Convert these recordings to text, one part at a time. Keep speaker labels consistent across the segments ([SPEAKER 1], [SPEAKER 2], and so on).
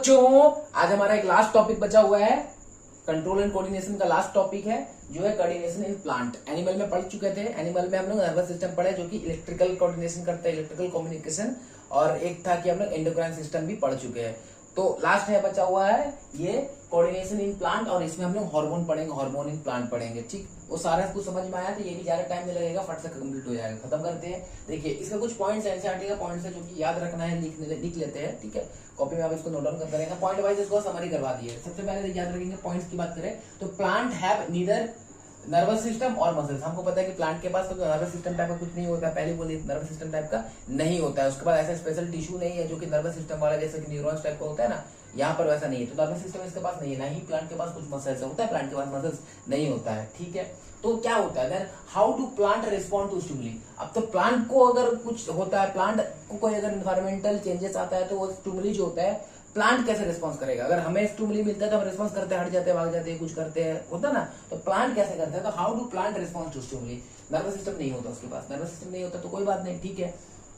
[SPEAKER 1] बच्चों, आज हमारा एक लास्ट टॉपिक बचा हुआ है, कंट्रोल एंड कोऑर्डिनेशन का लास्ट टॉपिक है जो है कोऑर्डिनेशन इन प्लांट। एनिमल में पढ़ चुके थे, एनिमल में हम लोग नर्वस सिस्टम पढ़े जो कि इलेक्ट्रिकल कोऑर्डिनेशन करता है, इलेक्ट्रिकल कम्युनिकेशन, और एक था कि हम लोग एंडोक्राइन सिस्टम भी पढ़ चुके हैं। तो लास्ट है बचा हुआ है ये कोऑर्डिनेशन इन प्लांट, और इसमें हम लोग हार्मोन पढ़ेंगे, हार्मोन इन प्लांट पढ़ेंगे। ठीक, वो सारा कुछ समझ में आया तो ये भी ज्यादा टाइम नहीं लगेगा, फट से कंप्लीट हो जाएगा। खत्म करते हैं। देखिए इसका कुछ पॉइंट्स एनसीईआरटी का पॉइंट्स है जो कि याद रखना है, लिख लेते हैं। ठीक है, कॉपी में आप इसको नोट डाउन करते रहेंगे, पॉइंट वाइज इसको समरी करवा दिए। सबसे पहले याद रखेंगे पॉइंट्स की बात करें तो plant have neither nervous system और मसल्स। हमको पता है कि प्लांट के पास तो नर्वस सिस्टम टाइप का कुछ नहीं होता है, पहले बोलिए नर्वस सिस्टम टाइप का नहीं होता है। उसके बाद ऐसा स्पेशल टिश्यू नहीं है जो कि नर्वस सिस्टम वाला जैसे कि न्यूरॉन्स टाइप का होता है ना, यहाँ पर वैसा नहीं है। तो नर्वस सिस्टम इसके पास नहीं है, ना ही प्लांट के पास कुछ मसल्स होता है, प्लांट के पास मसल्स नहीं होता है। ठीक है, तो क्या होता है then how to plant respond to stimuli. अब तो प्लांट को अगर कुछ होता है, प्लांट को कोई अगर इन्वायरमेंटल चेंजेस आता है तो वो स्टिमुली जो होता है प्लांट कैसे रिस्पॉन्स करेगा। अगर हमें स्टिमुली मिलता है तो हम रिस्पॉन्स करते हैं, हट जाते हैं, भाग जाते हैं, कुछ करते हैं, होता है ना। तो प्लांट कैसे करता है, तो how do plant response to stimuli. Nervous system नहीं होता उसके पास, नर्वस सिस्टम नहीं होता तो कोई बात नहीं। ठीक है,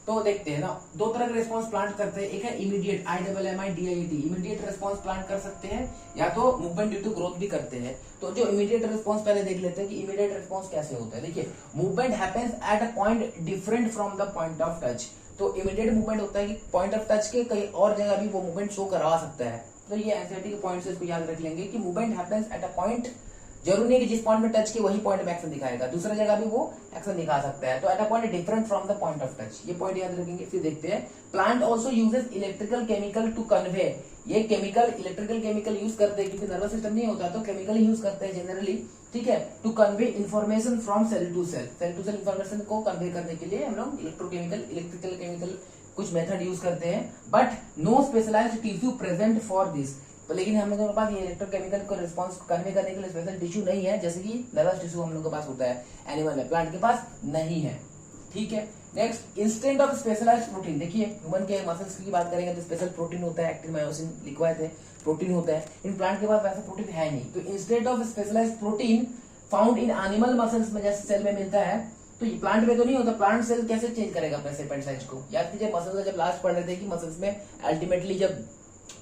[SPEAKER 1] तो देखते हैं ना, दो तरह के रिस्पॉन्स प्लांट करते हैं। एक है immediate, IMMIDIET, immediate response plant कर सकते हैं, या तो मूवमेंट ड्यू टू ग्रोथ भी करते हैं। तो जो इमीडिएट रिस्पॉन्स पहले देख लेते हैं कि इमीडिएट रिस्पॉन्स कैसे होता है। देखिए, movement happens at a point different from the point of touch. तो इमीडिएट मूवमेंट होता है कि पॉइंट ऑफ टच के कहीं और जगह भी वो मूवमेंट शो करवा सकता है। तो ये एनसीईआरटी के पॉइंट्स इसको याद रख लेंगे कि movement happens at a point, जरूरी नहीं कि जिस पॉइंट में टच किए वही पॉइंट में एक्शन दिखाएगा, दूसरा जगह भी वो एक्शन दिखा सकता है। तो at a point different from the point of touch, ये पॉइंट याद रखेंगे। फिर देखते हैं plant also uses electrical chemical to convey. ये केमिकल, इलेक्ट्रिकल केमिकल यूज करते हैं क्योंकि नर्वस सिस्टम नहीं होता तो केमिकल यूज करते हैं जनरली। ठीक है, to convey information from cell to cell, cell to cell information को कन्वे करने के लिए हम लोग इलेक्ट्रोकेमिकल, इलेक्ट्रिकल केमिकल कुछ मेथड यूज करते हैं। But no specialised tissue present for this. तो लेकिन हम लोगों के पास ये इलेक्ट्रोकेमिकल को रिस्पॉन्स करने के लिए स्पेशल टिश्यू नहीं है, जैसे कि नर्वस टिश्यू हम लोग के पास होता है एनिमल में, प्लांट के पास नहीं है। ठीक है, next instant of specialised protein. देखिए ह्यूमन के मसल्स की बात करेंगे तो स्पेशल प्रोटीन होता है, एक्टिन मायोसिन लिखवाए थे, प्रोटीन होता है। इन प्लांट के पास वैसा प्रोटीन है नहीं। तो instant of specialised protein found in animal muscles में जैसे सेल में मिलता है, तो ये प्लांट में तो नहीं होता। प्लांट सेल कैसे चेंज करेगा अपने सेपेंट साइज को। याद कीजिए मसल्स का जब लास्ट पढ़ रहे थे कि मसल्स में अल्टीमेटली जब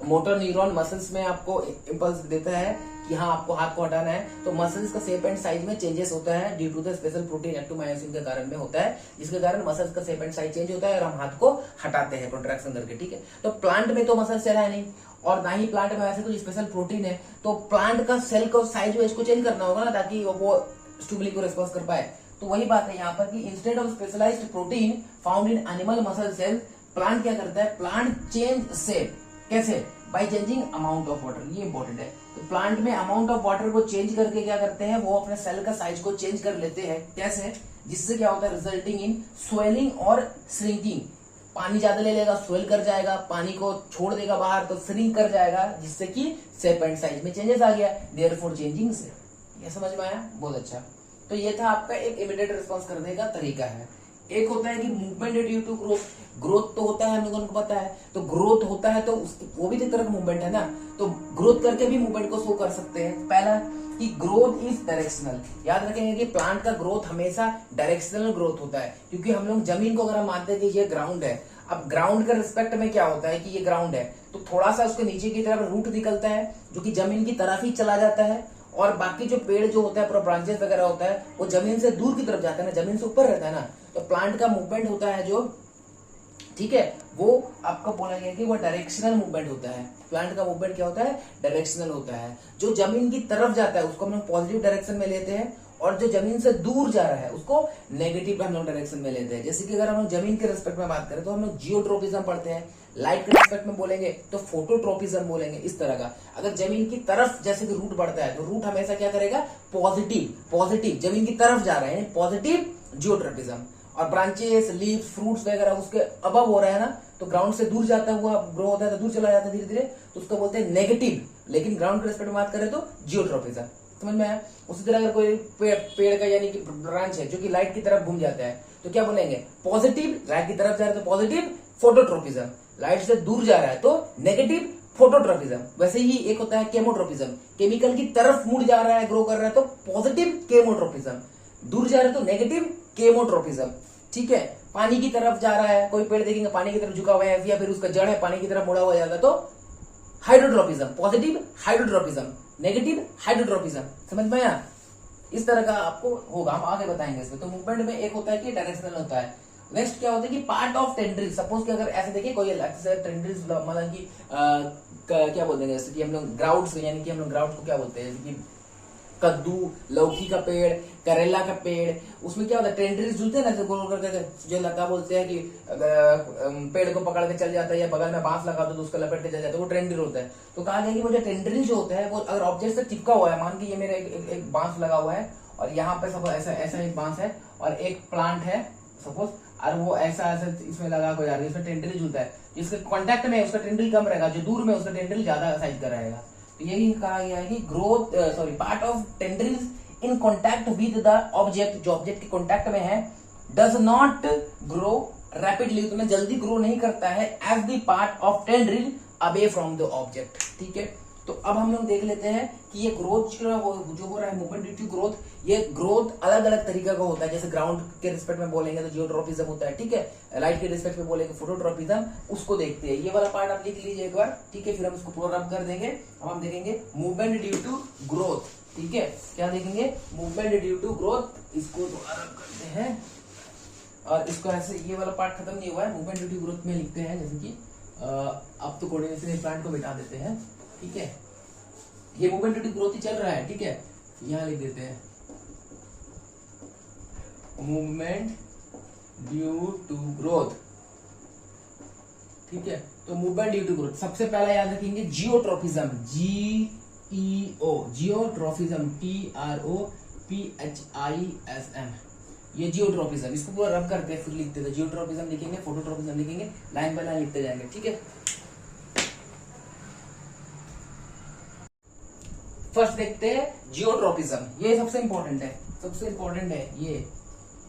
[SPEAKER 1] मोटर न्यूरॉन मसल्स में आपको इंपल्स देता है कि हाँ आपको हाथ को हटाना है, तो मसल्स का शेप एंड साइज में चेंजेस होता है due to the special protein actomyosin के कारण में होता है, जिसके कारण मसल्स का शेप एंड साइज चेंज होता है और हम हाथ को हटाते हैं कॉन्ट्रैक्शन करके। ठीक है, तो प्लांट में तो मसल सेल है नहीं, और ना ही प्लांट में वैसे कुछ स्पेशल प्रोटीन है। तो प्लांट का सेल का साइज जो इसको चेंज करना होगा ना, ताकि वो स्टिमुली को रिस्पॉन्स कर पाए। तो वही बात है यहाँ पर कि instead of specialised protein found in animal muscle cell, plant क्या करता है, प्लांट चेंज शेप। कैसे? By changing amount of water, ये इंपॉर्टेंट है। तो प्लांट में अमाउंट ऑफ वाटर को चेंज करके क्या करते हैं, वो अपने सेल का साइज को चेंज कर लेते हैं। कैसे? जिससे क्या होता है, रिजल्टिंग इन स्वेलिंग और श्रिंकिंग। पानी ज्यादा ले लेगा, स्वेल कर जाएगा, पानी को छोड़ देगा बाहर तो श्रिंक कर जाएगा, जिससे कि शेप एंड साइज में चेंजेस आ गया, देयरफॉर चेंजिंग शेप। ये समझ में आया? बहुत अच्छा। तो ये था आपका एक इमीडिएट रिस्पॉन्स करने का तरीका है। एक होता है कि movement due to growth, growth तो होता है हम लोगों को पता है, तो ग्रोथ होता है तो वो भी एक तरह का मूवमेंट है ना, तो ग्रोथ करके भी मूवमेंट को शो कर सकते हैं। पहला कि ग्रोथ इज डायरेक्शनल। याद रखेंगे कि प्लांट का ग्रोथ हमेशा डायरेक्शनल ग्रोथ होता है, क्योंकि हम लोग जमीन को अगर हम मानते हैं कि ये ग्राउंड है, अब ग्राउंड का रिस्पेक्ट में क्या होता है कि ये ग्राउंड है, तो थोड़ा सा उसके नीचे की तरफ रूट निकलता है जो कि जमीन की तरफ ही चला जाता है, और बाकी जो पेड़ जो होता है पूरा ब्रांचेस वगैरह होता है वो जमीन से दूर की तरफ जाता है ना, जमीन से ऊपर रहता है ना। तो प्लांट का मूवमेंट होता है जो, ठीक है, वो आपको बोला गया कि वो डायरेक्शनल मूवमेंट होता है। प्लांट का मूवमेंट क्या होता है, डायरेक्शनल होता है। जो जमीन की तरफ जाता है उसको हम लोग पॉजिटिव डायरेक्शन में लेते हैं, और जो जमीन से दूर जा रहा है उसको नेगेटिव हम लोग डायरेक्शन में लेते हैं। जैसे कि अगर हम लोग जमीन के रिस्पेक्ट में बात करें तो हम लोग जियोट्रोपिज्म पढ़ते हैं, लाइट के रिस्पेक्ट में बोलेंगे तो फोटोट्रोपिज्म बोलेंगे, इस तरह का। अगर जमीन की तरफ जैसे कि रूट बढ़ता है तो रूट हमेशा क्या करेगा, पॉजिटिव, पॉजिटिव जमीन की तरफ जा रहे हैं, पॉजिटिव जियोट्रोपिज्म। और ब्रांचेस, लीव्स, फ्रूट्स वगैरह उसके अबव हो रहा है ना, तो ग्राउंड से दूर जाता हुआ ग्रो होता है तो दूर चला जाता है धीरे धीरे, तो उसको बोलते हैं नेगेटिव। लेकिन ग्राउंड के रिस्पेक्ट में बात करें तो जियोट्रोपिज्म। समझ में आया? उसी तरह अगर कोई पेड़ का यानी कि ब्रांच है जो कि लाइट की तरफ घूम जाता है तो क्या बोलेंगे, पॉजिटिव। लाइट की तरफ जा रहा है तो पॉजिटिव फोटोट्रोपिज्म, लाइट से दूर जा रहा है तो नेगेटिव फोटोट्रोपिज्म। वैसे ही एक होता है केमोट्रोपिज्म, केमिकल की तरफ मुड़ जा रहा है, ग्रो कर रहा है तो पॉजिटिव केमोट्रोपिज्म, दूर जा रहा है तो नेगेटिव केमोट्रोपिज्म। ठीक है, पानी की तरफ जा रहा है, कोई पेड़ देखेंगे पानी की तरफ झुका हुआ है या फिर उसका जड़ है पानी की तरफ मुड़ा हुआ जाता तो hydrotropism, positive hydrotropism, negative hydrotropism. समझ में आया? इस तरह का आपको होगा, हम आगे बताएंगे इसमें। तो मूवमेंट में एक होता है कि डायरेक्शनल होता है। नेक्स्ट क्या होता है कि पार्ट ऑफ टेंड्रिल, सपोज कि अगर ऐसे देखिए कोई टेंड्रिल्स मतलब कि क्या बोलते हैं, जैसे कि हम लोग ग्राउट्स, यानी कि हम लोग ग्राउट्स को क्या बोलते हैं, जैसे कि कद्दू, लौकी का पेड़, करेला का पेड़, उसमें क्या होता है टेंड्रिल्स झूलते हैं ना, जो गोल करके जो लगा बोलते हैं कि पेड़ को पकड़ के चल जाता है या बगल में बांस लगा दो तो उसका लपेट के चल जाता है, वो टेंड्रिल होता है। तो कहा गया कि वो जो टेंड्रिल जो होता है वो अगर ऑब्जेक्ट से चिपका हुआ है, मान के ये मेरा एक बांस लगा हुआ है और यहाँ पे सपोज ऐसा एक बांस है और एक प्लांट है सपोज, और वो ऐसा इसमें लगा कोई यार, इसमें टेंड्रिल झूलता है, जिसके कॉन्टेक्ट में उसका टेंड्रिल कम रहेगा, जो दूर में उसका टेंड्रिल ज्यादा साइज का रहेगा। तो यही कहा गया है कि growth part of tendrils in contact with the object, जो ऑब्जेक्ट के कॉन्टैक्ट में है, डज नॉट ग्रो रैपिडली, तो जल्दी ग्रो नहीं करता है as the part of tendril away from the object. ठीक है, तो अब हम लोग देख लेते हैं कि ये ग्रोथ जो हो रहा है, मूवमेंट ड्यू टू ग्रोथ, ये ग्रोथ अलग अलग तरीके का होता है। जैसे ग्राउंड के रिस्पेक्ट में बोलेंगे तो जियोट्रोपिज्म होता है, ठीक है, लाइट के रिस्पेक्ट में बोलेंगे फोटोट्रोपिज्म, उसको देखते हैं। ये वाला पार्ट आप लिख लीजिए एक बार, ठीक है, फिर हम इसको प्रोग्राम कर देंगे। अब हम देखेंगे मूवमेंट ड्यू टू ग्रोथ, ठीक है, क्या देखेंगे, मूवमेंट ड्यू टू ग्रोथ, इसको दोबारा करते हैं और इसको ऐसे, ये वाला पार्ट खत्म नहीं हुआ है, मूवमेंट ड्यू टू ग्रोथ में लिखते हैं, जैसे कि अब तो कोऑर्डिनेशन प्लांट को मिटा देते हैं, ठीक है, ये मूवमेंट ड्यू टू ग्रोथ ही चल रहा है, ठीक है, यहां लिख देते हैं मूवमेंट ड्यू टू ग्रोथ, ठीक है। तो मूवमेंट ड्यू टू ग्रोथ सबसे पहला याद रखेंगे जियोट्रोपिज्म, GEO, जियोट्रोपिज्म, TROPHISM, ये जियोट्रोपिज्म, इसको पूरा रब करके फिर लिखते थे, जियोट्रोपिज्म लिखेंगे, फोटोट्रोपिज्म लिखेंगे, लाइन बाय लाइन लिखते जाएंगे, ठीक है। फर्स्ट देखते हैं जियोट्रोपिज्म, ये सबसे इंपॉर्टेंट है, सबसे इंपॉर्टेंट है ये,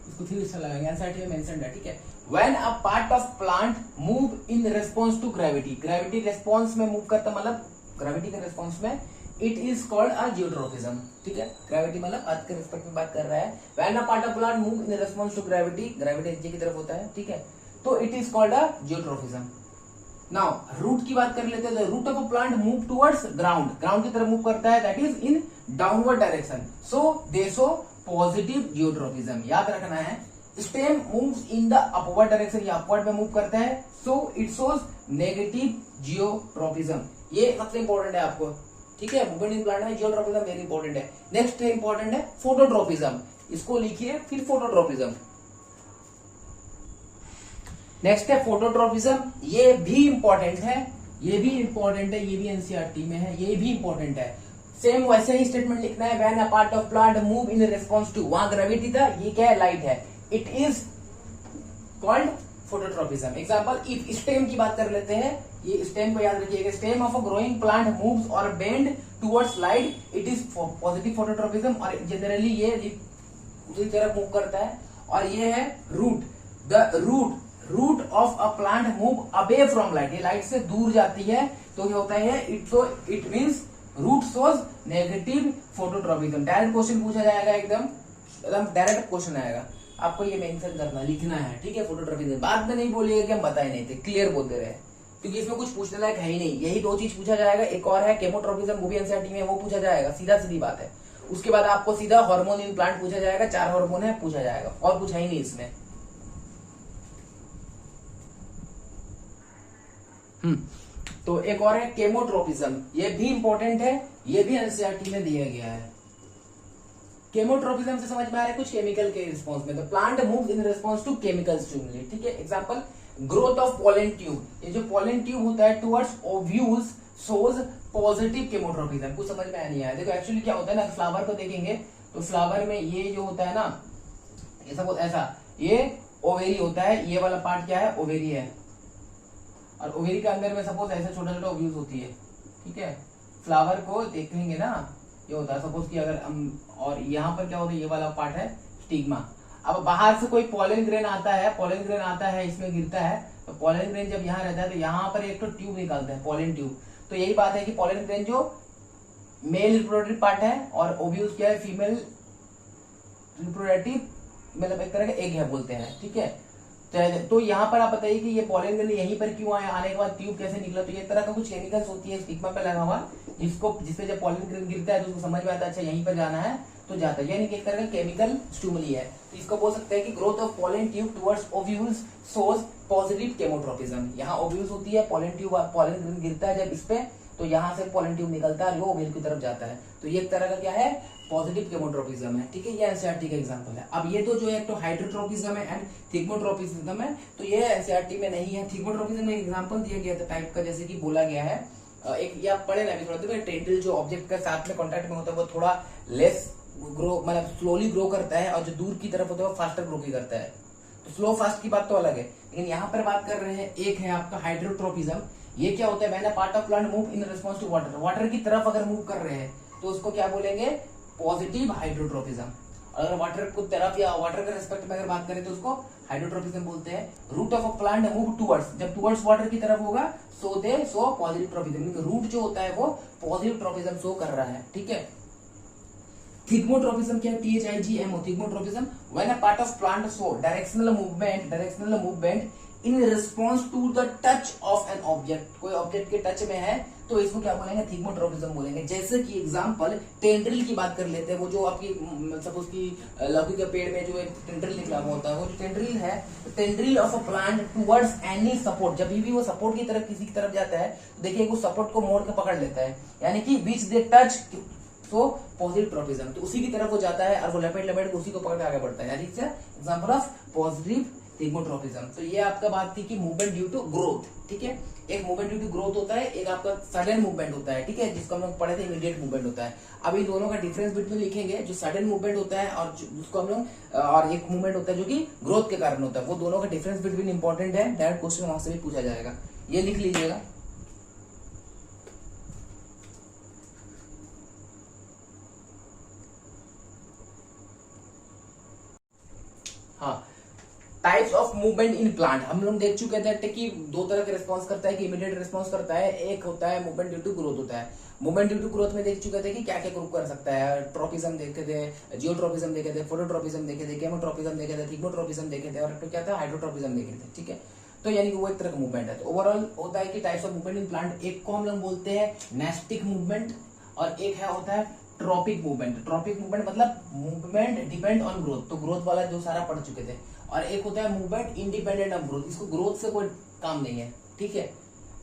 [SPEAKER 1] इसको फिर इससे लगाएंगे, एनसीईआरटी में मेंशन्ड है, ठीक है। When a part of plant move in response to gravity, gravity response में मूव करता, मतलब ग्रेविटी के रिस्पॉन्स में, it is called a geotropism, ठीक है। ग्रेविटी मतलब अर्थ के रिस्पेक्ट में बात कर रहा है। When a part of plant move in response to gravity, gravity नीचे की तरफ होता है, ठीक है, तो it is called a geotropism. Now root की बात कर लेते हैं, root of a plant move towards ground, ground की तरफ मूव करता है, that is in downward direction, so they show positive geotropism. याद रखना है, stem moves in the upward direction, या अपवर्ड में मूव करता है, so it shows negative geotropism. ये सबसे इंपॉर्टेंट है आपको, ठीक है, मूवमेंट इन प्लांट में जियोट्रोपिज्म वेरी इंपॉर्टेंट है। नेक्स्ट है इंपॉर्टेंट है फोटोट्रोपिज्म, इसको लिखिए फिर फोटोट्रोपिज्म। नेक्स्ट है फोटोट्रोपिज्म, ये भी इंपॉर्टेंट है, ये भी इंपॉर्टेंट है, ये भी एनसीईआरटी में है, ये भी इंपॉर्टेंट है। सेम वैसे ही स्टेटमेंट लिखना है, when a part of plant move in response to, वहां ग्रेविटी था, ये क्या है, लाइट है, it is called phototropism. Example, if stem की बात कर लेते हैं, ये स्टेम को याद रखिएगा, stem of a growing plant moves और bend towards light, it is positive phototropism, और जनरली ये दूसरी तरफ मूव करता है। और ये है root, the root of a plant move away from light, ये लाइट से दूर जाती है, तो क्या होता है, it means root shows negative phototropism. Direct question पूछा जाएगा, एकदम डायरेक्ट क्वेश्चन आएगा, आपको ये मेंशन करना, लिखना है, ठीक है, फोटोट्रोपिज्म। बाद में नहीं बोलिएगा कि हम बताए नहीं थे, क्लियर बोलते रहे, क्योंकि इसमें कुछ पूछने लायक है ही नहीं, यही दो चीज पूछा जाएगा। एक और है केमोट्रोपिज्म, वो भी एनसीईआरटी में, वो पूछा जाएगा, सीधा सीधी बात है। उसके बाद आपको सीधा हार्मोन इन प्लांट पूछा जाएगा, 4 हार्मोन है, पूछा जाएगा, और कुछ है ही नहीं इसमें। तो एक और है केमोट्रोपिज्म, ये भी इंपॉर्टेंट है, ये भी एनसीईआरटी में दिया गया है। केमोट्रोपिज्म से समझ में आ रहा है, कुछ केमिकल के रिस्पॉन्स में, तो plant moves in response to chemical stimuli, ठीक है। Example, growth of pollen tube, ये जो पोलन ट्यूब होता है towards ovules shows positive chemotropism. कुछ समझ में नहीं आया, देखो एक्चुअली क्या होता है ना, फ्लावर को देखेंगे तो फ्लावर में ये जो होता है ना, ये सब ऐसा, ये ओवेरी होता है, ये वाला पार्ट क्या है, ओवेरी है, और ओवेरी के अंदर में सपोज ऐसा छोटा छोटा ओव्यूल्स होती है, ठीक है। फ्लावर को देखेंगे ना, ये होता है सपोज कि अगर हम, और यहाँ पर क्या होता है, ये वाला पार्ट है स्टिग्मा। अब बाहर से कोई पॉलन ग्रेन आता है, पॉलन ग्रेन आता है, इसमें गिरता है, तो पॉलन ग्रेन जब यहाँ रहता है तो यहाँ पर एक तो ट्यूब निकालता है, पॉलन ट्यूब। तो यही बात है कि पॉलन ग्रेन जो मेल रिप्रोडक्टिव पार्ट है, और ओव्यूल्स क्या है, फीमेल रिप्रोडक्टिव, मतलब एक तरह का एग है बोलते हैं, ठीक है। तो यहाँ पर आप बताइए कि ये पॉलन ग्रेन यहीं पर क्यों आया, आने के बाद ट्यूब कैसे निकला। तो ये तरह का कुछ केमिकल्स होती है स्टिग्मा पे लगा हुआ, जिसपे जब पॉलन ग्रेन गिरता है तो उसको समझ में आता है अच्छा यहीं पर जाना है तो जाता है, यानी कि एक तरह का केमिकल स्टिमुली है। तो इसको बोल सकते हैं कि growth of pollen tube towards ovules shows positive केमोट्रोपिज्म। यहाँ ओव्यूल्स होती है, पॉलन ट्यूब पॉलन ग्रेन गिरता है जब इस पे, तो यहाँ से पॉलन ट्यूब निकलता है वो ओव्यूल की तरफ जाता है। तो ये एक तरह का क्या है, पॉजिटिव केमोट्रोपिज्म है। ठीक है, ये एनसीईआरटी का एग्जांपल है। अब ये तो जो है एक तो हाइड्रोट्रोपिज्म है एंड थिग्मोट्रोपिज्म है, तो ये एनसीईआरटी में नहीं है। थिग्मोट्रोपिज्म में एग्जांपल दिया गया था टाइप का, जैसे कि बोला गया है एक ये आप पढ़े ना अभी थोड़ा देर, टेंड्रिल जो ऑब्जेक्ट के साथ में कॉन्टैक्ट में होता है वो थोड़ा लेस ग्रो मतलब स्लोली ग्रो करता है, और जो दूर की तरफ होता है वो फास्टर ग्रो की करता है। तो स्लो फास्ट की बात तो अलग है, लेकिन यहाँ पर बात कर रहे हैं एक है आपका हाइड्रोट्रोपिज्म। ये क्या होता है, when a part of plant move in response to water, water की तरफ अगर मूव कर रहे हैं तो उसको क्या बोलेंगे, पॉजिटिव हाइड्रोट्रोपिज्म। अगर वाटर को तरफ या वाटर के रेस्पेक्ट में अगर बात करें तो उसको हाइड्रोट्रोपिज्म बोलते हैं। Root of a plant move towards, जब टुवर्ड्स वाटर की तरफ होगा so they show positive tropism, root जो होता है वो पॉजिटिव ट्रोपिज्म शो कर रहा है। ठीक है, थिग्मोट्रोपिज्म क्या है, THIGMO, thigmotropism when a part of plant show directional movement in response to the touch of an object, कोई ऑब्जेक्ट के टच में है तो इसको क्या बोलेंगे, थिग्मोट्रोपिज्म बोलेंगे। जैसे कि एग्जांपल टेंड्रिल की बात कर लेते हैं, वो जो आपकी सपोज की लौकी के पेड़ में जो एक टेंड्रिल निकला हुआ होता है, वो जो टेंड्रिल है, tendril of a plant towards any support, जब भी वो सपोर्ट की तरफ किसी की तरफ जाता है तो देखिए वो सपोर्ट को मोड़ के पकड़ लेता है, यानी कि बीच दे टच तो पॉजिटिव ट्रोपिज्म, तो उसी की तरफ वो जाता है और वो लपेट के उसी को पकड़ के आगे बढ़ता है, यानी एग्जांपल ऑफ पॉजिटिव थिग्मोट्रोपिज्म। तो ये आपका बात थी कि मूवमेंट ड्यू टू ग्रोथ। ठीक है, एक मूवमेंट ड्यू टू ग्रोथ होता है, एक आपका सडन मूवमेंट होता है। ठीक है, जिसको हम लोग पढ़े थे इमीडिएट मूवमेंट होता है। अब इन दोनों का डिफरेंस बिटवीन लिखेंगे, जो सडन मूवमेंट होता है और जिसको हम लोग, और एक मूवमेंट होता है जो कि ग्रोथ के कारण होता है, वो दोनों का डिफरेंस बिटवीन इंपॉर्टेंट है, डायरेक्ट क्वेश्चन वहां से भी पूछा जाएगा, ये लिख लीजिएगा। हाँ, types of movement in plant हम लोग देख चुके थे कि दो तरह के रिस्पॉन्स करता है, कि इमीडिएट रिस्पॉन्स करता है, एक होता है मूवमेंट ड्यू टू ग्रोथ होता है। मूवमेंट ड्यू टू ग्रोथ में देख चुके थे कि क्या क्या ग्रुप कर सकता है, ट्रोपिज्म देखे थे, जियोट्रोपिज्म देखे थे, फोटोट्रोपिज्म देखे थे, केमोट्रोपिज्म देखे थे, थिग्मोट्रोपिज्म देखे थे, और तो क्या था, हाइड्रोट्रोपिज्म देखे थे। ठीक है, तो यानी कि वो एक तरह का मूवमेंट है। तो ओवरऑल होता है कि types of movement in plant, एक को हम लोग बोलते हैं नेस्टिक मूवमेंट, और एक है होता है ट्रॉपिक मूवमेंट। ट्रॉपिक मूवमेंट मतलब मूवमेंट डिपेंड ऑन ग्रोथ, तो ग्रोथ वाला जो सारा पढ़ चुके थे। और एक होता है मूवमेंट इंडिपेंडेंट ऑफ ग्रोथ, इसको ग्रोथ से कोई काम नहीं है। ठीक है,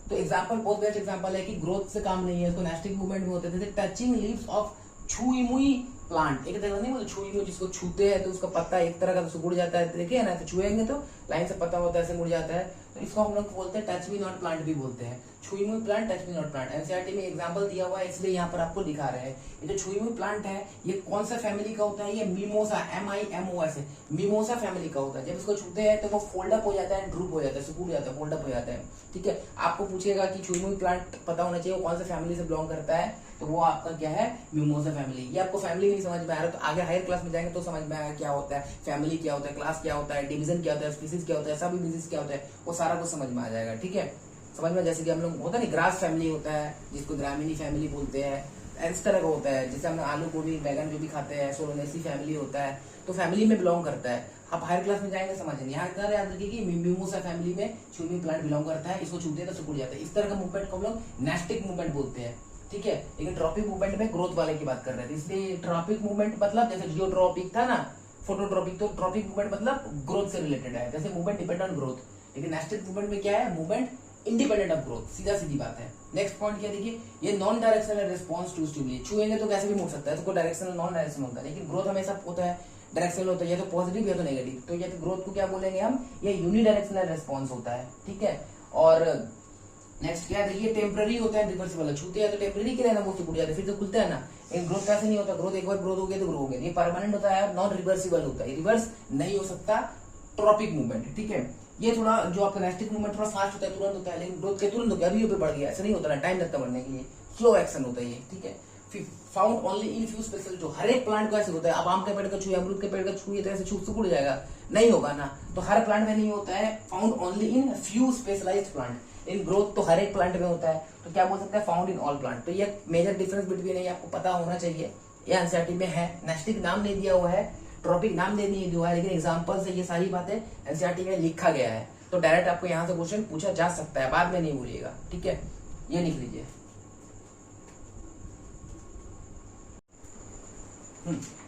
[SPEAKER 1] तो एग्जांपल बहुत बेस्ट एग्जांपल है कि ग्रोथ से काम नहीं है, इसको नेस्टिक मूवमेंट में होते थे। टचिंग लीव्स ऑफ छुई मुई प्लांट, एक तरह नहीं बोलते छुई मुई, जिसको छूते हैं तो उसका पत्ता एक तरह का मुड़ जाता है, देखिए ना, तो छुएंगे तो लाइन से पत्ता होता है ऐसे मुड़ जाता है, तो इसको हम लोग बोलते हैं टच मी नॉट प्लांट भी बोलते हैं। छुई मुई plant, touch me not plant, NCERT में एग्जांपल दिया हुआ है इसलिए यहाँ पर आपको दिखा रहे हैं। ये जो छुई मुई प्लांट है ये कौन सा फैमिली का होता है, ये मिमोसा, MIMOS, मिमोसा फैमिली का होता है। जब इसको छूते हैं तो वो फोल्ड अप हो जाता है, ड्रूप हो जाता है, सिकुड़ जाता है, फोल्ड अप हो जाता है। ठीक है, आपको पूछेगा कि छुई मुई प्लांट पता होना चाहिए वो कौन सा फैमिली से बिलोंग करता है, तो वो आपका क्या है, मिमोसा फैमिली। ये आपको फैमिली नहीं समझ में आ रहा तो आगे हायर क्लास में जाएंगे तो समझ में आएगा क्या होता है, फैमिली क्या होता है, क्लास क्या होता है, डिवीजन क्या होता है, स्पीसीज क्या होता है, सब डिजीज क्या होता है, वो सारा कुछ समझ में आ जाएगा। ठीक है, समझ में, जैसे कि हम लोग होता है ग्रास फैमिली होता है, जिसको ग्रामीणी फैमिली बोलते हैं, इस तरह का होता है। जैसे हम आलू गोभी बैगन जो भी खाते हैं, सोलोनेसी फैमिली होता है, तो फैमिली में बिलोंग करता है। आप हायर क्लास में जाएंगे समझेंगे। यहाँ इतना याद रखिए कि मिमोसा फैमिली में छुई प्लांट बिलोंग करता है, इसको छूते तो सिकुड़ जाता है। इस तरह का मूवमेंट को हम लोग नेस्टिक मूवमेंट बोलते हैं। ठीक है, लेकिन ट्रॉपिक मूवमेंट में ग्रोथ वाले की बात कर रहे थे, इसलिए ट्रॉपिक मूवमेंट मतलब जैसे जियोट्रॉपिक था ना, फोटोट्रॉपिक, तो ट्रॉपिक मूवमेंट मतलब ग्रोथ से रिलेटेड है, जैसे मूवमेंट डिपेंड ऑन ग्रोथ। लेकिन नेस्टिक मूवमेंट में क्या है, मूवमेंट इंडिपेंडेंट ऑफ ग्रोथ, सीधा सीधी बात है। नेक्स्ट पॉइंट क्या देखिए, ये non directional response to stimuli, छुएंगे तो कैसे भी मुड़ सकता है, तो कोई डायरेक्शनल नॉन डायरेक्शनल होता है, लेकिन ग्रोथ हमेशा होता है डायरेक्शनल होता है, या तो पॉजिटिव या तो नेगेटिव। तो ये तो ग्रोथ को क्या बोलेंगे हम, ये यूनिडायरेक्शनल रिस्पॉन्स होता है। ठीक है, और नेक्स्ट क्या देखिए, टेम्पररी होता है, रिवर्सिबल, छूते हैं तो टेम्पररी के लिए ना वो सिकुड़ जाते हैं, फिर तो खुलता है ना। लेकिन ग्रोथ कैसे नहीं होता, ग्रोथ एक बार ग्रोथ हो गया तो ग्रो हो गया, ये परमानेंट होता है, नॉन रिवर्सिबल होता है, रिवर्स नहीं हो सकता ट्रॉपिक मूवमेंट। ठीक है, ये थोड़ा जो आपका नेस्टिक मूवमेंट थोड़ा फास्ट होता है, तुरंत होता है, लेकिन ग्रोथ के तुरंत हो गया, अभी पे बढ़ गया, ऐसा नहीं होता ना, टाइम लगता बढ़ने के लिए, स्लो एक्शन होता है ये। ठीक है, found only in few special, जो हर एक प्लांट को ऐसे होता है। अब आम के पेड़ का छुए, अमरूद के पेड़ का छुए तो ऐसे सिकुड़ जाएगा, नहीं होगा ना, तो हर प्लांट में नहीं होता है। Found only in few specialised plant, in growth तो हर एक प्लांट में होता है, तो क्या बोल सकते हैं, फाउंड इन ऑल प्लांट। तो ये मेजर डिफरेंस बिटवीन है, आपको पता होना चाहिए, ये एनसीईआरटी में है। नेस्टिक नाम नहीं दिया हुआ है, टॉपिक नाम दे नहीं दिया है, लेकिन एग्जांपल से ये सारी बातें एनसीईआरटी में लिखा गया है, तो डायरेक्ट आपको यहाँ से क्वेश्चन पूछा जा सकता है, बाद में नहीं भूलिएगा, ठीक है। ये लिख लीजिए।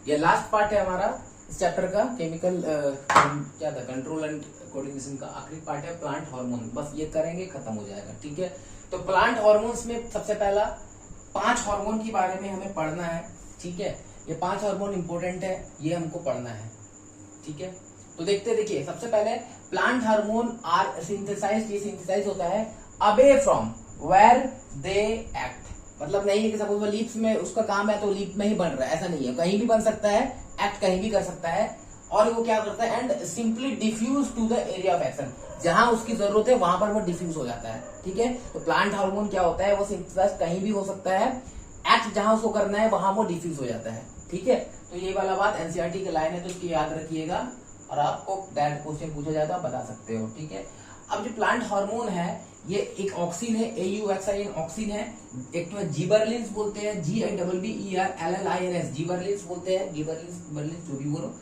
[SPEAKER 1] ये लास्ट पार्ट है हमारा इस चैप्टर का, केमिकल क्या था, कंट्रोल एंड कोऑर्डिनेशन का आखिरी पार्ट है, प्लांट हार्मोन। बस ये करेंगे खत्म हो जाएगा, ठीक है। तो प्लांट हार्मोन्स में सबसे पहला 5 हार्मोन के बारे में हमें पढ़ना है, ठीक है। ये 5 हार्मोन इंपॉर्टेंट है, ये हमको पढ़ना है, ठीक है। तो देखिए सबसे पहले प्लांट हार्मोन आर सिंथेसाइज्ड, ये सिंथेसाइज होता है away from where they act, मतलब नहीं है कि सपोज वो लीव्स में उसका काम है तो लीफ में ही बन रहा है, ऐसा नहीं है, कहीं भी बन सकता है, एक्ट कहीं भी कर सकता है। और वो क्या करता है, and simply diffuse to the area of action, जहां उसकी जरूरत है वहां पर वो डिफ्यूज हो जाता है, ठीक है। तो प्लांट हार्मोन क्या होता है, वो सिंथेसाइज कहीं भी हो सकता है, एक्ट जहां उसको करना है वहां वो डिफ्यूज हो जाता है, ठीक है। तो ये वाला बात एनसीईआरटी की लाइन है, तो इसकी याद रखिएगा, और आपको डायरेक्ट क्वेश्चन पूछा जाए तो आप बता सकते हो, ठीक है। अब जो प्लांट हार्मोन है, ये एक ऑक्सिन है, AUXIN ऑक्सिन है, एक तो जिबरलिन्स बोलते हैं, GIBBERLLINS जिबरलिन्स बोलते हैं, जिबरलिन्स जो भी बोलो।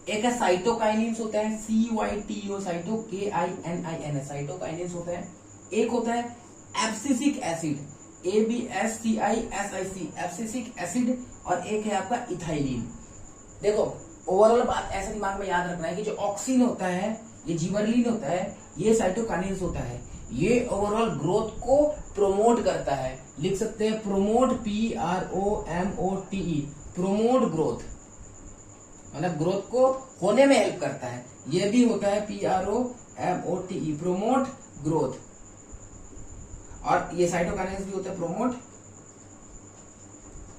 [SPEAKER 1] एक है साइटोकाइनिन्स होता है, CYTO साइटोKININS साइटोकाइनिन्स होता है। एक होता है abscisic acid, ABSCISIC abscisic acid, और एक है आपका इथाइलिन। देखो ओवरऑल बात ऐसा दिमाग में याद रखना है कि जो ऑक्सिन होता है, ये जिबरलिन होता है, ये साइटोकाइनिन्स होता है, ये ओवरऑल ग्रोथ को प्रोमोट करता है, लिख सकते हैं प्रोमोट, PROMOTE प्रोमोट ग्रोथ, मतलब ग्रोथ को होने में हेल्प करता है। ये भी होता है PROMOTE प्रोमोट ग्रोथ, और ये साइटोकाइनेसिस भी होता है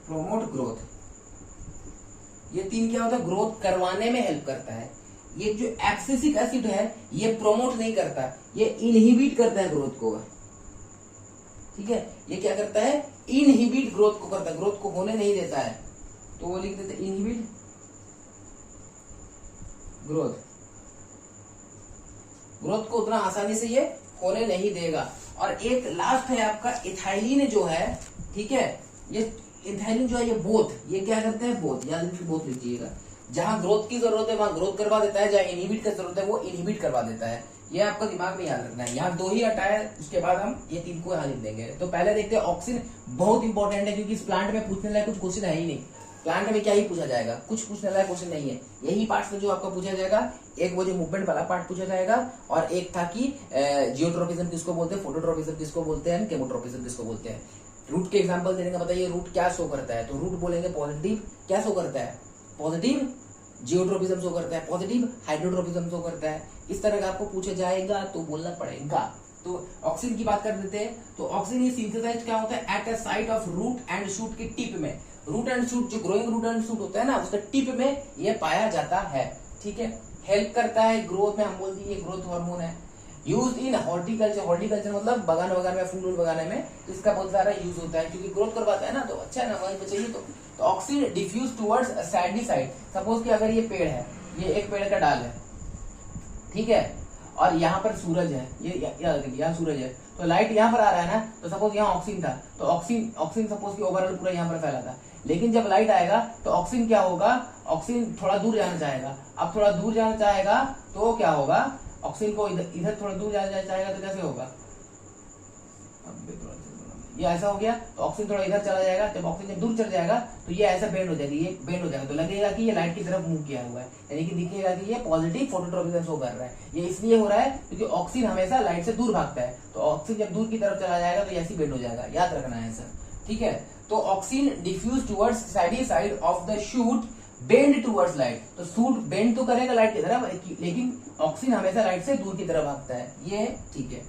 [SPEAKER 1] प्रोमोट ग्रोथ। ये तीन क्या होता है, ग्रोथ करवाने में हेल्प करता है। ये जो एब्सिसिक एसिड है, ये प्रोमोट नहीं करता, ये इनहिबिट करता है ग्रोथ को, ठीक है। ये क्या करता है, इनहिबिट ग्रोथ को करता है, ग्रोथ को होने नहीं देता है, तो वो लिख देते इनहिबिट ग्रोथ, ग्रोथ को उतना आसानी से ये होने नहीं देगा। और एक लास्ट है आपका इथाइलिन जो है, ठीक है। ये इथाइलिन जो है, ये बोथ, ये क्या करते हैं, बोथ, याद रखिए बोथ लिखिएगा, जहां ग्रोथ की जरूरत है वहां ग्रोथ करवा देता है, जहां इनहिबिट की जरूरत है वो इनहिबिट करवा देता है। ये आपको दिमाग में याद रखना है। यहाँ 2 ही हटाए, उसके बाद हम ये 3 को यहाँ लिख देंगे। तो पहले देखते हैं ऑक्सिन, बहुत इंपॉर्टेंट है, क्योंकि इस प्लांट में पूछने लायक कुछ क्वेश्चन है ही नहीं, प्लांट में क्या ही पूछा जाएगा, कुछ पूछने लायक क्वेश्चन नहीं है। यही पार्ट से जो आपका पूछा जाएगा, एक वो जो मूवमेंट वाला पार्ट पूछा जाएगा, और एक था कि जियोट्रोपिज्म किसको बोलते हैं, फोटोट्रोपिज्म किसको बोलते हैं, केमोट्रोपिज्म किसको बोलते हैं। रूट के एग्जाम्पल देने का बताइए, रूट क्या शो करता है, तो रूट बोलेंगे पॉजिटिव, क्या शो करता है, पॉजिटिव जियोट्रोपिज्म शो करता है, पॉजिटिव हाइड्रोट्रोपिज्म शो करता है। इस तरह का आपको पूछा जाएगा तो बोलना पड़ेगा। तो ऑक्सिन की बात कर देते हैं। तो ऑक्सिन ये सिंथेसाइज क्या होता है, at a site of root and shoot की टिप में, रूट एंड शूट जो ग्रोइंग रूट एंड शूट होता है ना, उसका टिप में ये पाया जाता है, ठीक है। हेल्प करता है ग्रोथ में, हम बोलते हैं ये ग्रोथ हार्मोन है। यूज इन हॉर्टिकल्चर, हॉर्टिकल्चर मतलब बगान वगान में, फूल लगाने में, तो इसका बहुत सारा यूज होता है, क्योंकि ग्रोथ करवाता है ना, तो अच्छा है ना, वहीं पे चाहिए। तो auxin diffuse towards सैडी side, suppose कि अगर ये पेड़ है, ये एक पेड़ का डाल है, ठीक है, और यहाँ पर सूरज है, ये यहाँ सूरज है, तो लाइट यहाँ पर आ रहा है ना, तो सपोज यहाँ ऑक्सीजन था, तो ऑक्सीजन सपोज कि ओवरऑल पूरा यहाँ पर फैला था, लेकिन जब लाइट आएगा तो ऑक्सीजन क्या होगा, ऑक्सीजन थोड़ा दूर जाना चाहेगा। अब थोड़ा दूर जाना चाहेगा तो क्या होगा, ऑक्सीजन को इधर थोड़ा दूर जाना चाहेगा तो कैसे होगा, ये ऐसा हो गया, तो ऑक्सीजन थोड़ा इधर चला जाएगा, जब ऑक्सीजन दूर चल जाएगा तो ये ऐसा बेंड हो जाएगी, ये बेंड हो जाएगा, तो लगेगा कि ये लाइट की तरफ मूव किया हुआ है, यानी कि दिखेगा कि ये पॉजिटिव फोटोट्रोपिज्म शो कर रहा है। ये इसलिए हो रहा है क्योंकि ऑक्सीजन हमेशा लाइट से दूर भागता है, तो ऑक्सीजन जब दूर की तरफ चला जाएगा तो ऐसी बेंड हो जाएगा, याद रखना है सर, ठीक है। तो oxygen diffuse towards shady side of the shoot, bend towards light, तो शूट बेंड तो करेगा लाइट की तरफ, लेकिन ऑक्सीजन हमेशा लाइट से दूर की तरफ भागता है, ये ठीक है।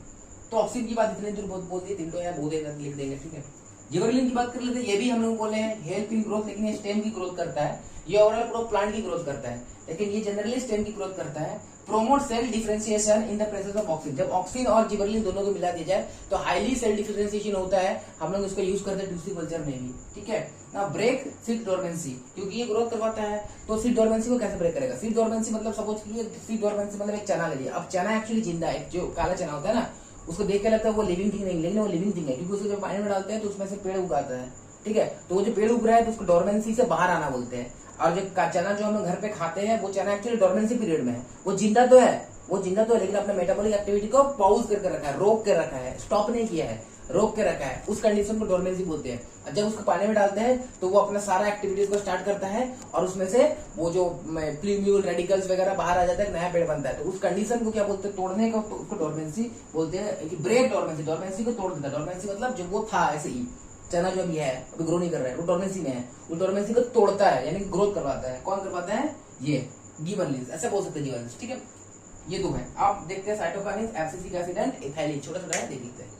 [SPEAKER 1] तो ऑक्सीजन की बात इतने दूर बहुत बोल दी, 3 तो यहाँ बहुत लिख देंगे, ठीक है। जिबरलिन की बात कर लेते हैं, ये भी हम लोग बोले हैं हेल्प इन ग्रोथ, लेकिन ये स्टेम की ग्रोथ करता है, ये ओवरऑल पूरा प्लांट की ग्रोथ करता है, लेकिन ये जनरली स्टेम की ग्रोथ करता है। Promote cell differentiation in the presence of oxygen, जब ऑक्सीजन और जिबरलिन दोनों को मिला दिया जाए तो हाईली सेल डिफरेंशिएशन होता है, हम लोग इसका यूज करते हैं ट्यूसी कल्चर में भी, ठीक है ना। ब्रेक सीड डोरमेंसी, क्योंकि ये ग्रोथ करवाता है, तो सीड डोरमेंसी को कैसे ब्रेक करेगा, सीड डोरमेंसी मतलब सपोज कि सीड डोरमेंसी मतलब एक चना ले लिया, अब चना एक्चुअली जिंदा है, जो काला चना होता है ना, उसको देख के लगता है वो लिविंग थिंग नहीं, लेकिन वो लिविंग थिंग है, क्योंकि उसे जब पानी में डालते हैं तो उसमें से पेड़ उगाता है, ठीक है। तो वो जो पेड़ उग रहा है तो उसको डोरमेंसी से बाहर आना बोलते हैं। और जो चना जो हम लोग घर पे खाते हैं वो चना एक्चुअली डोरमेंसी पीरियड में है, वो जिंदा तो है, लेकिन अपने मेटाबॉलिक एक्टिविटी को पॉज करके रखा है, रोक के रखा है, स्टॉप नहीं किया है, रोक के रखा है। उस कंडीशन को डोरमेंसी बोलते हैं। जब उसको पानी में डालते हैं तो वो अपना सारा एक्टिविटीज को स्टार्ट करता है और उसमें से वो जो प्लूम्यूल रेडिकल्स वगैरह बाहर आ जाता है, नया पेड़ बनता है। तो उस कंडीशन को क्या बोलते हैं, तोड़ने को, तो उसको डोरमेंसी बोलते हैं कि ब्रेक डोरमेंसी, डोरमेंसी को तोड़ देता है। डोरमेंसी मतलब जो वो था ऐसे ही, चना जो अभी है, अभी ग्रो नहीं कर रहा है, वो डोरमेंसी में है, वो डोरमेंसी को तोड़ता है, यानी ग्रोथ करवाता है। कौन करवाता है? ये गिबरलिंस, ऐसे बोल सकते हैं गिबरलिंस, ठीक है। ये दो है। आप देखते हैं cytokinin, abscisic acid and ethylene, छोटा छोटा है, देख लेते हैं।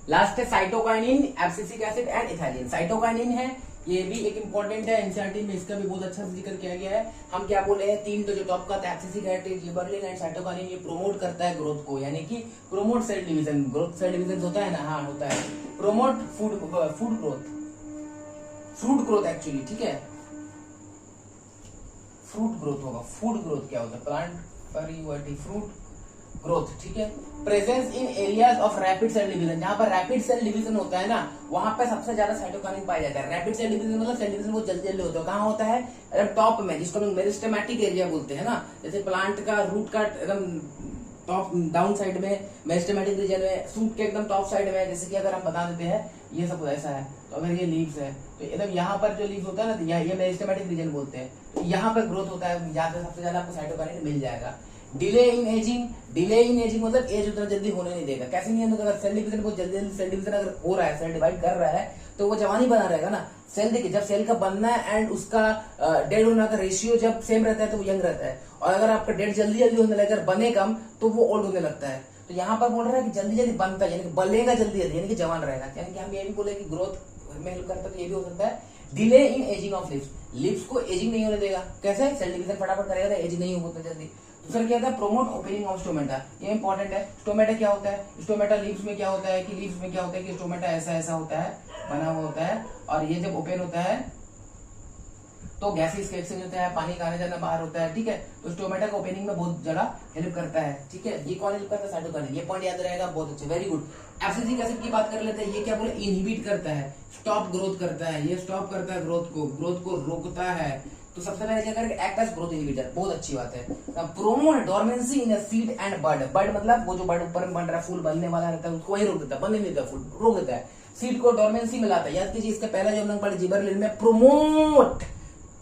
[SPEAKER 1] लास्ट है cytokinin, abscisic acid and ethylene. Cytokinin है, ये भी एक इंपॉर्टेंट है, एनसीईआरटी में इसका भी बहुत अच्छा से जिक्र किया गया है। हम क्या बोले हैं, तीन तो जो टॉप का abscisic acid, gibberellin and cytokinin, ये प्रोमोट करता है ग्रोथ को, यानी कि promote cell division. Growth cell division होता है ना, हाँ होता है। Promote food growth, fruit growth actually, ठीक है, फ्रूट ग्रोथ होगा। फूड ग्रोथ क्या होता है? प्लांट परिवर्टी, फ्रूट ग्रोथ, ठीक है। Presence in areas of rapid cell division, जहां पर रैपिड सेल डिवीजन होता है ना, वहां पर सबसे ज्यादा साइटोकाइनिन पाया जाता है। रैपिड सेल डिवीजन मतलब सेल डिवीजन बहुत जल्दी जल्दी होता है। कहां होता है? टॉप में, जिसको हम मेरिस्टेमेटिक एरिया बोलते हैं ना, जैसे प्लांट का रूट का एकदम टॉप डाउन साइड में, मेरिस्टेमेटिक रीजन में, सूट के एकदम टॉप साइड में। जैसे कि अगर हम बता देते हैं ये सब ऐसा है, तो अगर ये लीव्स है तो एकदम यहाँ पर जो लीव्स होता है ना, तो ये मेरिस्टेमेटिक रीजन बोलते हैं। तो यहाँ पर ग्रोथ होता है, जहाँ पे सबसे ज्यादा आपको साइटोकाइनिन मिल जाएगा। Delay in ageing, delay in ageing मतलब एज उतना जल्दी होने नहीं देगा। कैसे नहीं है? अगर सेल डिवीजन बहुत जल्दी सेल डिवीजन अगर हो रहा है, सेल डिवाइड कर रहा है, तो वो जवानी बना रहेगा ना। सेल देखिए, जब सेल का बनना है एंड उसका डेड होना का रेशियो जब सेम रहता है तो वो यंग रहता है, और अगर आपका डेड जल्दी जल्दी होने लगेगा, बने कम, तो वो ओल्ड होने लगता है। तो यहाँ पर बोल रहा है कि जल्दी जल्दी बनता है, यानी कि बलेगा जल्दी जल्दी, यानी कि जवान रहेगा। यानी कि हम ये भी बोले कि ग्रोथ में हेल्प करता है, तो ये भी हो सकता है। Delay in ageing of leaves, leaves को एजिंग नहीं होने देगा। कैसे? सेल डिवीजन फटाफट करेगा तो एजिंग नहीं होगा जल्दी। दूसरा क्या होता है? प्रोमोट ओपनिंग ऑफ स्टोमेटा, ये इंपॉर्टेंट है। स्टोमेटा क्या होता है? स्टोमेटा लीव्स में क्या होता है कि लीव्स में क्या होता है कि स्टोमेटा ऐसा ऐसा होता है, बना हुआ होता है, और ये जब ओपन होता है तो गैसेस का एक्सचेंज होता है, पानी का आने जाना बाहर होता है, ठीक है। तो स्टोमेटा का ओपनिंग में बहुत ज्यादा हेल्प करता है, ठीक है। ये कौन हेल्प करता है? साइटोकाइनिन। ये पॉइंट याद रहेगा, बहुत अच्छे, वेरी गुड। एब्सिसिक एसिड की बात कर लेते हैं। ये क्या बोले? इनहिबिट करता है, स्टॉप ग्रोथ करता है, ये स्टॉप करता है ग्रोथ को रोकता है। तो सबसे पहले क्या करेगा? एक्ट एज ग्रोथ इनहिबिटर, बहुत अच्छी बात है। Promote dormancy in seed and bud, bud मतलब वो जो बड ऊपर में बन रहा है, फूल बनने वाला रहता है, उसको वही रोक देता है, बनने नहीं देता, फूल रोक देता है। सीड को डोरमेंसी में लाता है। याद कीजिए, इसका पहला जो हम लोग पढ़े जिबरलिन में,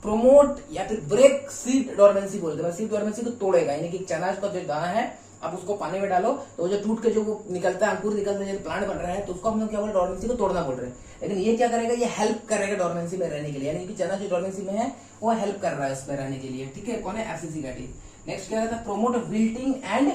[SPEAKER 1] प्रोमोट या फिर ब्रेक सीड डोरमेंसी बोलते हैं। सीड डोरमेंसी को तोड़ेगा, यानी कि चना का जो दाना है, आप उसको पानी में डालो तो जो टूट के जो वो निकलता है, अंकुर निकलता है, प्लांट बन रहा है, तो उसको हम लोग क्या बोल रहे हैं? डोरमेंसी को तोड़ना बोल रहे हैं। लेकिन ये क्या करेगा? ये हेल्प करेगा डोरमेंसी में रहने के लिए, यानी कि चना जो डोरमेंसी में है वो हेल्प कर रहा है उसमें रहने के लिए, ठीक है। कौन है? Abscisic acid. नेक्स्ट क्या रहता है? प्रोमोट विल्टिंग एंड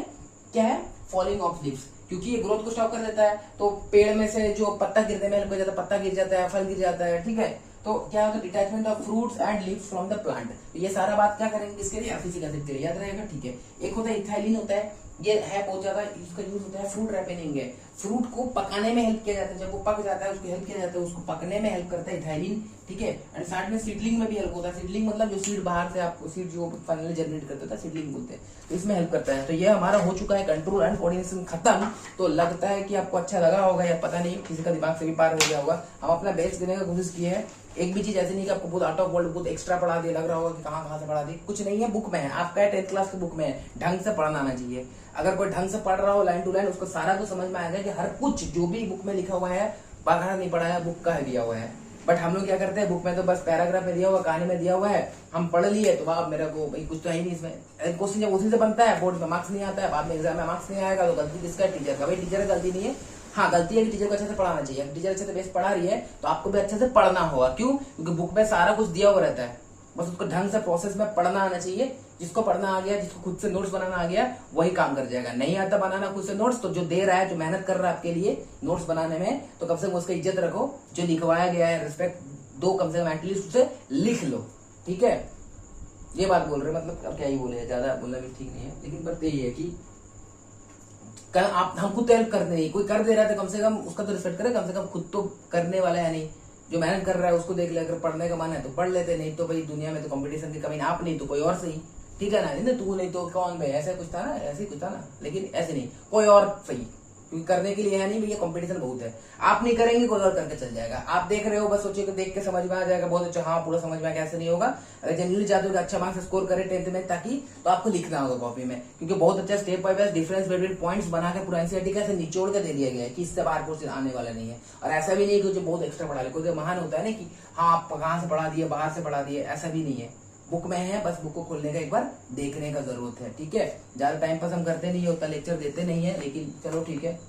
[SPEAKER 1] क्या है? फॉलिंग ऑफ लीव्स, क्योंकि ये ग्रोथ को स्टॉप कर देता है। तो पेड़ में से जो पत्ता गिरने में हेल्प कर जाता है, पत्ता गिर जाता है, फल गिर जाता है, ठीक है। तो क्या होता है? Detachment of fruits and leaves from the plant. ये सारा बात क्या करेंगे इसके लिए? एब्सिसिक एसिड के लिए, याद रहेगा, ठीक है। एक होता है इथाइलिन, होता है, ये है बहुत ज्यादा, इसका यूज होता है फ्रूट रैपेनिंग है, फ्रूट को पकाने में हेल्प किया जाता है। जब वो पक जाता है उसको हेल्प किया जाता है, उसको पकने में हेल्प करता है इथाइलिन, ठीक है। एंड साथ में सीडलिंग में भी हेल्प होता है। सीडलिंग मतलब जो सीड बाहर से आपको सीड जो फाइनली जनरेट करता है, सीडलिंग बोलते हैं, तो इसमें हेल्प करता है। तो ये हमारा हो चुका है कंट्रोल एंड कोऑर्डिनेशन खत्म। तो लगता है कि आपको अच्छा लगा होगा, या पता नहीं किसी का दिमाग से भी पार हो गया होगा। हम अपना बेस्ट देने का कोशिश किए हैं। एक भी चीज ऐसी नहीं कि आपको बहुत आउट ऑफ वर्ल्ड बहुत एक्स्ट्रा पढ़ा दिया, लग रहा होगा कि कहाँ से पढ़ा दी, कुछ नहीं है। बुक में है, आपका 10th क्लास की बुक में है, ढंग से पढ़ना आना चाहिए। अगर कोई ढंग से पढ़ रहा हो लाइन टू लाइन, उसको सारा कुछ समझ में आएगा कि हर कुछ जो भी बुक में लिखा हुआ है बाहर नहीं पढ़ा है, बुक का है दिया हुआ है। बट हम लोग क्या करते हैं, बुक में तो बस पैराग्राफ में दिया हुआ, कहानी में दिया हुआ है, हम पढ़ लिए तो वाह मेरे को भाई कुछ तो है ही नहीं इसमें। क्वेश्चन जब उसी से बनता है, बोर्ड में मार्क्स नहीं आता है, बाद में एग्जाम में मार्क्स नहीं आएगा, तो गलती किसका? टीचर का। भाई टीचर की गलती नहीं है, हाँ गलती है कि टीचर को अच्छे से पढ़ाना चाहिए। टीचर अच्छे से बेस पढ़ा रही है तो आपको भी अच्छे से पढ़ना होगा। क्यों? क्योंकि बुक में सारा कुछ दिया हुआ रहता है, बस उसको ढंग से प्रोसेस में पढ़ना आना चाहिए। जिसको पढ़ना आ गया, जिसको खुद से नोट्स बनाना आ गया, वही काम कर जाएगा। नहीं आता बनाना खुद से नोट्स, तो जो दे रहा है, जो मेहनत कर रहा है आपके लिए नोट्स बनाने में, तो कम से कम उसका इज्जत रखो। जो लिखवाया गया है रिस्पेक्ट दो, कम से कम एटलीस्ट उसे लिख लो, ठीक है। ये बात बोल रहे, मतलब अब क्या ही बोले, ज्यादा बोलना भी ठीक नहीं है, लेकिन बात यही है कि आप हम खुद तो हेल्प करते नहीं, कोई कर दे रहा है तो कम से कम उसका तो रिस्पेक्ट करे। कम से कम खुद तो करने वाला है नहीं, जो मेहनत कर रहा है उसको देख ले। अगर पढ़ने का मन है तो पढ़ लेते, नहीं तो भाई दुनिया में तो कंपटीशन की कमी, आप नहीं तो कोई और सही, ठीक है ना। नहीं तू नहीं तो कौन भाई, ऐसा कुछ था ना, ऐसे कुछ था ना, लेकिन ऐसे नहीं, कोई और सही, क्योंकि करने के लिए है नहीं भैया, कंपटीशन बहुत है। आप नहीं करेंगे कोई और करके चल जाएगा। आप देख रहे हो बस सोचिए कि देख के समझ में आ जाएगा, बहुत अच्छा, हाँ पूरा समझ में आ गया, ऐसे नहीं होगा। अगर जनरली चाहते हो कि अच्छा मार्क्स स्कोर करे 10th में, ताकि तो आपको लिखना होगा कॉपी में, क्योंकि बहुत अच्छा step by step difference between points बना के पूरा एनसीईआरटी का ऐसे निचोड़ के दे दिया गया है कि इससे बाहर क्वेश्चन आने वाला नहीं है। और ऐसा भी नहीं कि जो बहुत एक्स्ट्रा पढ़ा ले, कोई महान होता है ना कि हाँ आप कहाँ से पढ़ा दिए, बाहर से पढ़ा दिए, ऐसा भी नहीं है। बुक में है, बस बुक को खोलने का एक बार देखने का जरूरत है, ठीक है। ज्यादा टाइम पास हम करते नहीं होता, लेक्चर देते नहीं है, लेकिन चलो ठीक है,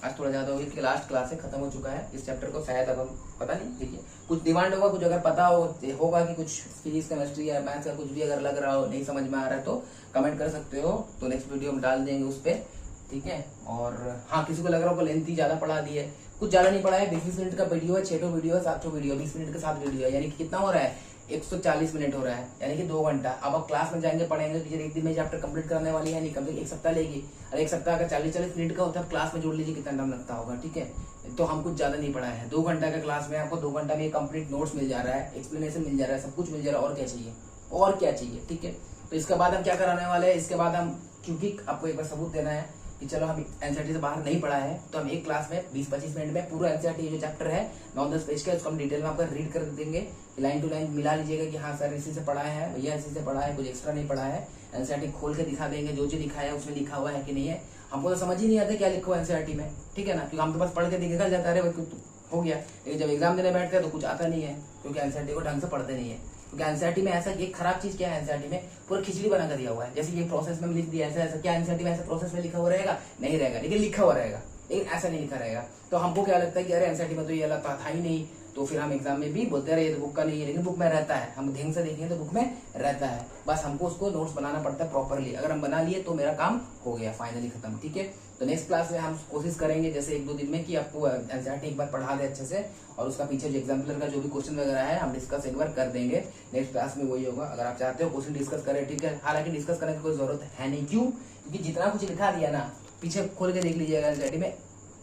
[SPEAKER 1] आज थोड़ा ज्यादा हो गया कि लास्ट क्लास से खत्म हो चुका है इस चैप्टर को, शायद अब हम पता नहीं, देखिए कुछ डिमांड होगा, कुछ अगर पता होगा कि कुछ फिजिक्स केमिस्ट्री या मैथ्स का कुछ भी अगर लग रहा हो, नहीं समझ में आ रहा है तो कमेंट कर सकते हो, तो नेक्स्ट वीडियो हम डाल देंगे उस पर, ठीक है। और हाँ, किसी को लग रहा होगा लेंथी ज्यादा पढ़ा दी है, कुछ ज्यादा नहीं पढ़ा है, 20 मिनट का वीडियो है, 6 वीडियो है, 7 वीडियो, 20 मिनट के 7 वीडियो है, यानी कि कितना हो रहा है 140 मिनट हो रहा है, यानी कि 2 घंटा। अब आप क्लास में जाएंगे पढ़ेंगे, टीचर एक दिन में चैप्टर कंप्लीट करने वाली है नहीं, कम से कम 1 सप्ताह लेगी, और 1 सप्ताह का 40-40 मिनट का होता है, क्लास में जोड़ लीजिए कितना टाइम लगता होगा, ठीक है। तो हम कुछ ज्यादा नहीं पढ़ाए हैं, 2 घंटा का क्लास में आपको 2 घंटा में कंप्लीट नोट्स मिल जा रहा है, एक्सप्लेनेशन मिल जा रहा है, सब कुछ मिल जा रहा है, और क्या चाहिए, और क्या चाहिए, ठीक है। तो इसके बाद हम क्या कराने वाले हैं, इसके बाद हम, क्योंकि आपको एक बार सबूत देना है कि चलो हम एनसीईआरटी से बाहर नहीं पढ़ा है, तो हम एक क्लास में 20-25 मिनट में पूरा एनसीईआरटी जो चैप्टर है 9-10 पेज का, उसको हम डिटेल में आपको रीड कर देंगे, लाइन टू लाइन मिला लीजिएगा कि हाँ सर इसी से पढ़ा है, भैया इसी से पढ़ा है, कुछ एक्स्ट्रा नहीं पढ़ा है। एनसीईआरटी खोल के दिखा देंगे, जो लिखा है उसमें लिखा हुआ है कि नहीं है। हमको तो समझ ही नहीं आता क्या लिखा हुआ है एनसीईआरटी में, ठीक है ना, क्योंकि हम तो बस पढ़ के निकल जाता है, हो गया। लेकिन जब एग्जाम देने बैठते हैं तो कुछ आता नहीं है, क्योंकि एनसीईआरटी को ढंग से पढ़ते नहीं है। क्योंकि एनसीईआरटी में ऐसा एक खराब चीज क्या है, एनसीईआरटी में पूरा खिचड़ी बना कर दिया हुआ है, जैसे ये प्रोसेस में लिख दिया ऐसा ऐसा, क्या एनसीईआरटी में ऐसा प्रोसेस में लिखा हुआ रहेगा, नहीं रहेगा, लेकिन लिखा हुआ रहेगा, लेकिन ऐसा नहीं लिखा रहेगा। तो हमको क्या लगता है कि अरे एनसीईआरटी में तो ये था ही नहीं, तो फिर हम एग्जाम में भी बोलते रहे ये तो बुक का नहीं है, लेकिन बुक में रहता है, हम ध्यान से देखेंगे तो बुक में रहता है, बस हमको उसको नोट्स बनाना पड़ता है प्रॉपरली। अगर हम बना लिए तो मेरा काम हो गया, फाइनली खत्म, ठीक है। तो नेक्स्ट क्लास में हम कोशिश करेंगे जैसे 1-2 दिन में कि आपको एनसीईआरटी एक बार पढ़ा दे अच्छे से, और उसका पीछे जो एग्जाम्पलर का जो भी क्वेश्चन वगैरह है हम डिस्कस एक बार कर देंगे। नेक्स्ट क्लास में वही होगा, अगर आप चाहते हो क्वेश्चन डिस्कस करें, ठीक है। हालांकि डिस्कस करने की कोई जरूरत है नहीं, क्यों, क्योंकि जितना कुछ लिखा दिया ना, पीछे खोल के देख लीजिएगा एनसीईआरटी में,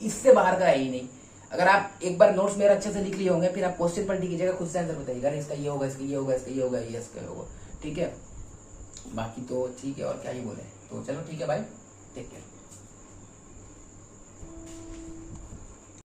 [SPEAKER 1] इससे बाहर का है ही नहीं। अगर आप एक बार नोट्स मेरा अच्छे से लिख लिए होंगे, फिर आप क्वेश्चन पर कीजिएगा, खुद से आंसर बताइएगा, इसका ये होगा, इसका ये होगा, इसका ये होगा, ये इसका होगा, ठीक है। बाकी तो ठीक है, और क्या ही बोले, तो चलो ठीक है भाई, टेक केयर।